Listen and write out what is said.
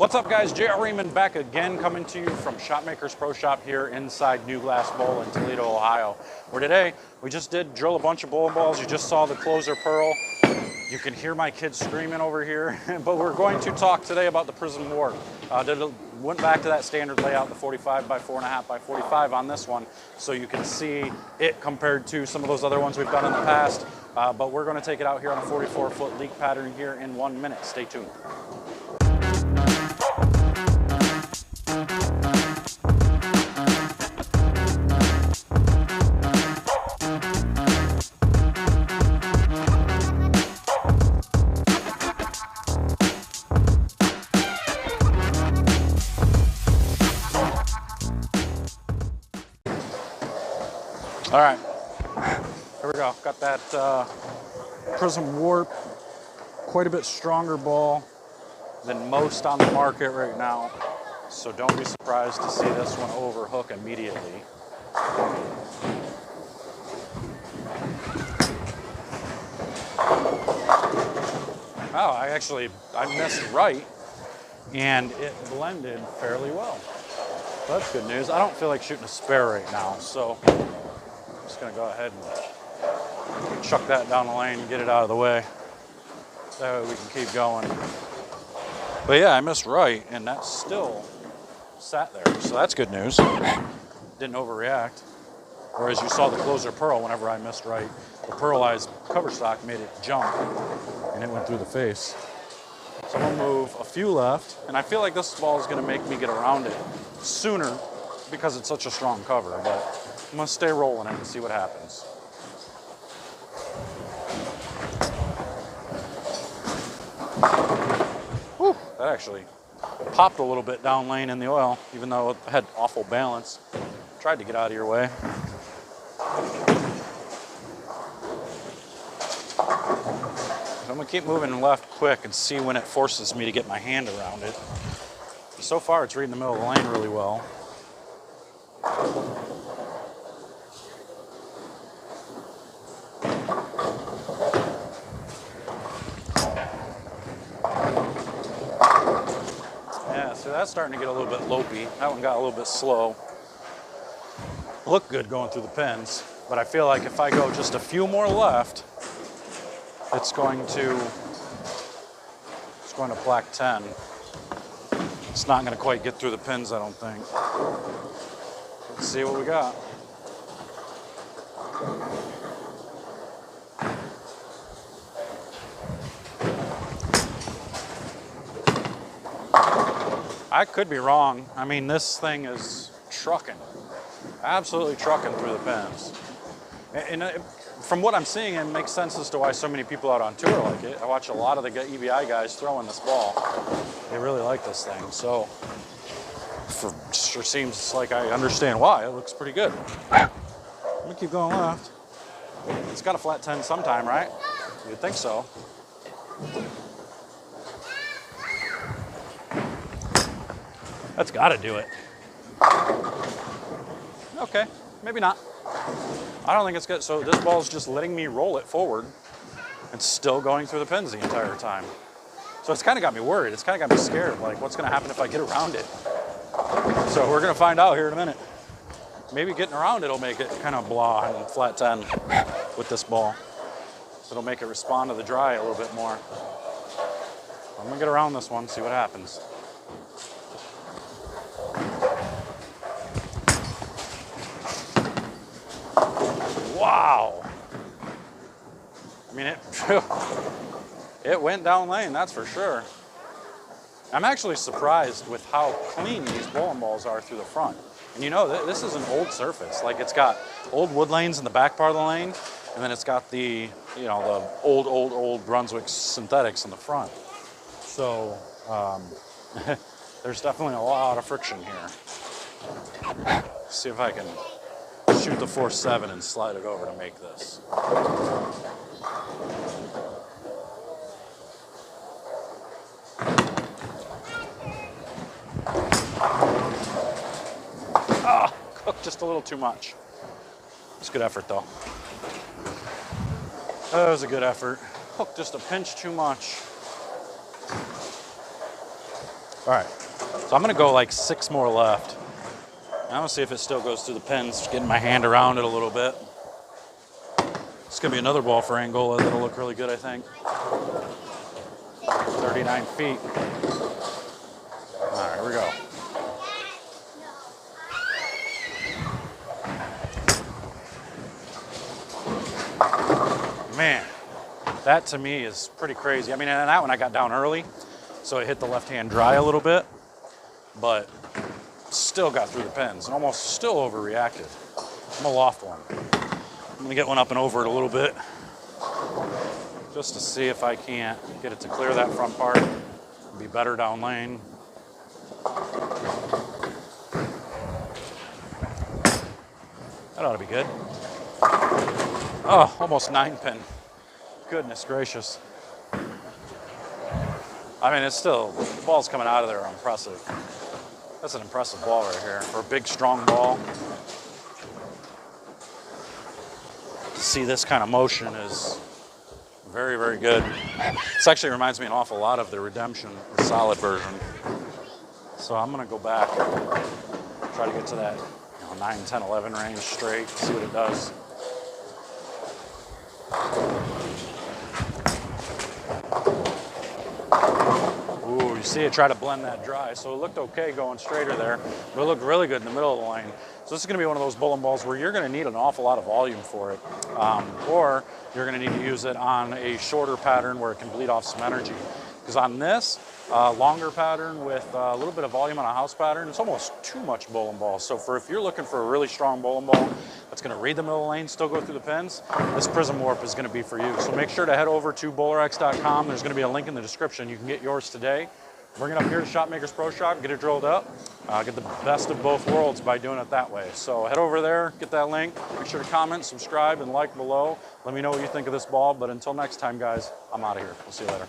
What's up, guys? JR Raymond back again, coming to you from Shopmakers Pro Shop here inside New Glass Bowl in Toledo, Ohio, where today we just did drill a bunch of bowling balls. You just saw the closer pearl. You can hear my kids screaming over here, but we're going to talk today about the Prism Warp. Went back to that standard layout, the 45 by 4.5 by 45 on this one, so you can see it compared to some of those other ones we've done in the past. But we're going to take it out here on a 44-foot leak pattern here in 1 minute. Stay tuned. All right, here we go. Got that Prism Warp, quite a bit stronger ball than most on the market right now. So don't be surprised to see this one overhook immediately. Oh, I missed right, and it blended fairly well. So that's good news. I don't feel like shooting a spare right now, so I'm just gonna go ahead and chuck that down the lane and get it out of the way. That way we can keep going. But yeah, I missed right, and that still sat there, so that's good news. Didn't overreact. Whereas you saw the closer pearl whenever I missed right. The pearlized cover stock made it jump, and it went through the face. So I'm gonna move a few left, and I feel like this ball is gonna make me get around it sooner because it's such a strong cover, but I'm gonna stay rolling it and see what happens. Whew, that actually popped a little bit down lane in the oil, even though it had awful balance. Tried to get out of your way. I'm gonna keep moving left quick and see when it forces me to get my hand around it. So far, it's reading the middle of the lane really well. Yeah, so that's starting to get a little bit lopey. That one got a little bit slow. Looked good going through the pins, but I feel like if I go just a few more left, it's going to black 10. It's not going to quite get through the pins, I don't think. Let's see what we got. I could be wrong. I mean, this thing is trucking. Absolutely trucking through the pins. And from what I'm seeing, it makes sense as to why so many people out on tour like it. I watch a lot of the EBI guys throwing this ball. They really like this thing. So, sure seems like I understand why. It looks pretty good. I'm gonna keep going left. It's got a flat 10 sometime, right? You'd think so. That's gotta do it. Okay, maybe not. I don't think it's good. So this ball's just letting me roll it forward and still going through the pins the entire time. So it's kind of got me worried. It's kind of got me scared. Like, what's going to happen if I get around it? So we're going to find out here in a minute. Maybe getting around it will make it kind of blah and flat 10 with this ball. So it'll make it respond to the dry a little bit more. I'm going to get around this one, see what happens. Wow. I mean, it went down lane, that's for sure. I'm actually surprised with how clean these bowling balls are through the front. And you know, this is an old surface. Like, it's got old wood lanes in the back part of the lane, and then it's got the, you know, the old Brunswick synthetics in the front. So, there's definitely a lot of friction here. Let's see if I can shoot the 4.7 and slide it over to make this. Ah, cooked just a little too much. It's a good effort though. That was a good effort. Hooked just a pinch too much. All right, so I'm gonna go like 6 more left. I'm gonna see if it still goes through the pins, just getting my hand around it a little bit. It's gonna be another ball for Angola that'll look really good, I think. 39 feet. All right, here we go. Man, that to me is pretty crazy. I mean, and that one I got down early, so it hit the left hand dry a little bit, but still got through the pins and almost still overreacted. I'm gonna loft one. I'm gonna get one up and over it a little bit just to see if I can't get it to clear that front part. It'd be better down lane. That ought to be good. Oh, almost 9 pin. Goodness gracious. I mean, it's still, the balls coming out of there are impressive. That's an impressive ball right here for a big, strong ball. To see this kind of motion is very, very good. This actually reminds me an awful lot of the Redemption, the solid version. So I'm gonna go back, try to get to that 9, 10, 11 range straight, see what it does. Ooh, you see it try to blend that dry. So it looked okay going straighter there, but it looked really good in the middle of the lane. So this is gonna be one of those bowling balls where you're gonna need an awful lot of volume for it. Or you're gonna need to use it on a shorter pattern where it can bleed off some energy. Because on this longer pattern with a little bit of volume on a house pattern, it's almost too much bowling ball. So if you're looking for a really strong bowling ball that's gonna read the middle of the lane, still go through the pins, this Prism Warp is gonna be for you. So make sure to head over to BowlerX.com. There's gonna be a link in the description. You can get yours today. Bring it up here to Shopmakers Pro Shop, get it drilled up, get the best of both worlds by doing it that way. So head over there, get that link. Make sure to comment, subscribe, and like below. Let me know what you think of this ball. But until next time, guys, I'm out of here. We'll see you later.